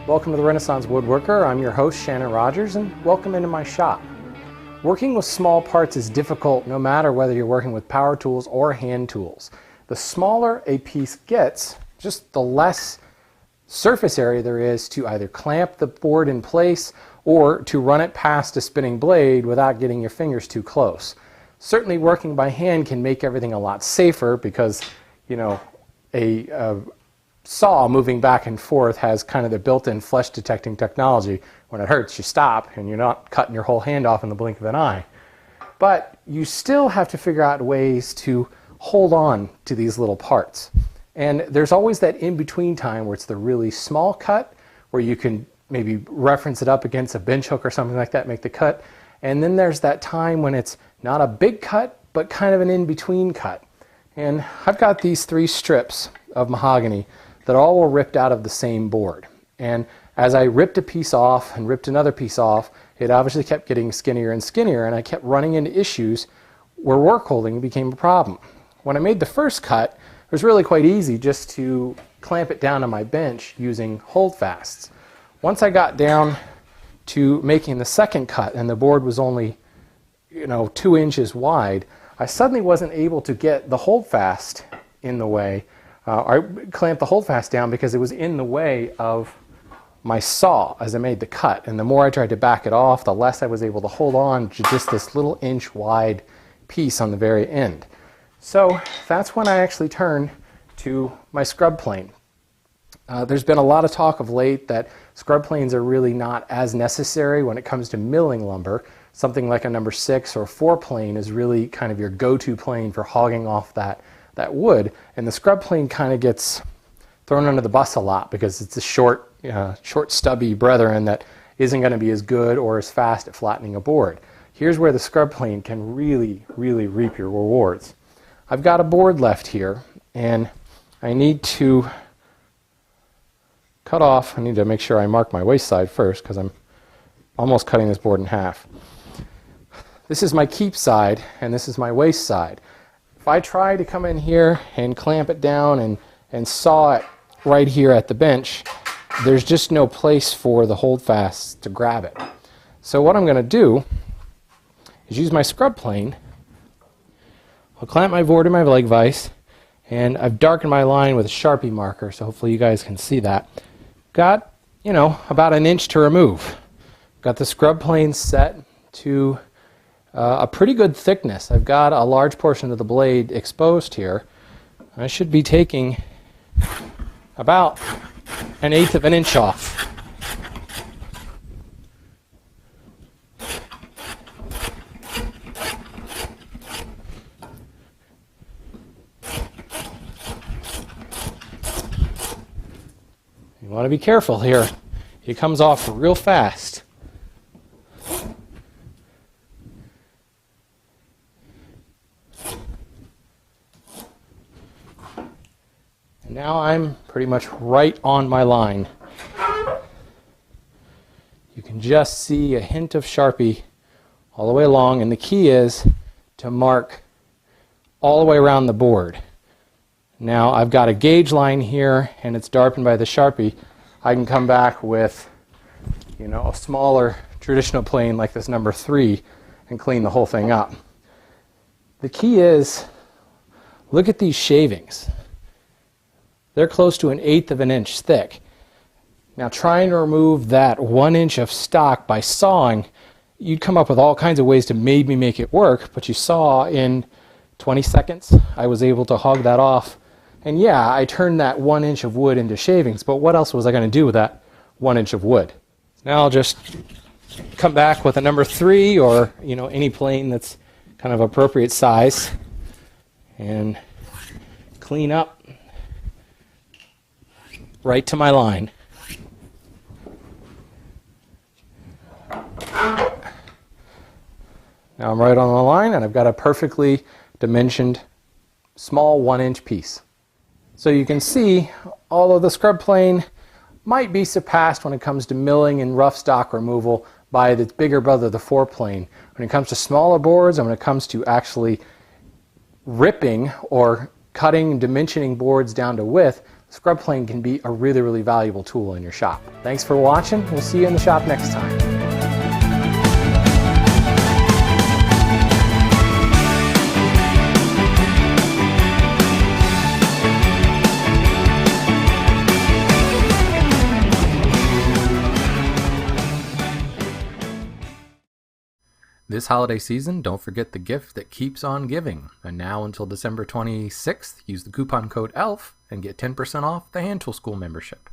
Welcome to the Renaissance Woodworker. I'm your host, Shannon Rogers, and welcome into my shop. Working with small parts is difficult no matter whether you're working with power tools or hand tools. The smaller a piece gets, just the less surface area there is to either clamp the board in place or to run it past a spinning blade without getting your fingers too close. Certainly working by hand can make everything a lot safer because, a saw moving back and forth has kind of the built-in flesh detecting technology. When it hurts, you stop and you're not cutting your whole hand off in the blink of an eye. But you still have to figure out ways to hold on to these little parts. And there's always that in-between time where it's the really small cut, where you can maybe reference it up against a bench hook or something like that, make the cut. And then there's that time when it's not a big cut, but kind of an in-between cut. And I've got these 3 strips of mahogany that all were ripped out of the same board. And as I ripped a piece off and ripped another piece off, it obviously kept getting skinnier and skinnier, and I kept running into issues where work holding became a problem. When I made the first cut, it was really quite easy just to clamp it down on my bench using holdfasts. Once I got down to making the second cut and the board was only 2 inches wide, I suddenly wasn't able to get the holdfast in the way. I clamped the holdfast down because it was in the way of my saw as I made the cut. And the more I tried to back it off, the less I was able to hold on to just this little inch wide piece on the very end. So that's when I actually turned to my scrub plane. There's been a lot of talk of late that scrub planes are really not as necessary when it comes to milling lumber. Something like a number 6 or 4 plane is really kind of your go-to plane for hogging off that wood, and the scrub plane kind of gets thrown under the bus a lot because it's a short stubby brethren that isn't going to be as good or as fast at flattening a board. Here's where the scrub plane can really, really reap your rewards. I've got a board left here, and I need to cut off. I need to make sure I mark my waist side first because I'm almost cutting this board in half. This is my keep side, and this is my waist side. If I try to come in here and clamp it down and saw it right here at the bench, there's just no place for the holdfast to grab it. So what I'm going to do is use my scrub plane. I'll clamp my board in my leg vise, and I've darkened my line with a Sharpie marker, so hopefully you guys can see that. Got, about an inch to remove. Got the scrub plane set to a pretty good thickness. I've got a large portion of the blade exposed here. I should be taking about 1/8 of an inch off. You want to be careful here. It comes off real fast. Now I'm pretty much right on my line. You can just see a hint of Sharpie all the way along, and the key is to mark all the way around the board. Now I've got a gauge line here, and it's darkened by the Sharpie. I can come back with, a smaller traditional plane like this number 3 and clean the whole thing up. The key is, look at these shavings. They're close to 1/8 of an inch thick. Now trying to remove that 1 inch of stock by sawing, you'd come up with all kinds of ways to maybe make it work, but you saw in 20 seconds I was able to hog that off. And yeah, I turned that 1 inch of wood into shavings, but what else was I going to do with that 1 inch of wood? Now I'll just come back with a number 3 or any plane that's kind of appropriate size and clean up right to my line. Now I'm right on the line, and I've got a perfectly dimensioned small 1 inch piece. So you can see, although the scrub plane might be surpassed when it comes to milling and rough stock removal by its bigger brother, the 4 plane, when it comes to smaller boards and when it comes to actually ripping or cutting and dimensioning boards down to width, scrub plane can be a really valuable tool in your shop. Thanks for watching. We'll see you in the shop next time. This holiday season, don't forget the gift that keeps on giving. And now until December 26th, use the coupon code ELF and get 10% off the Hand Tool School membership.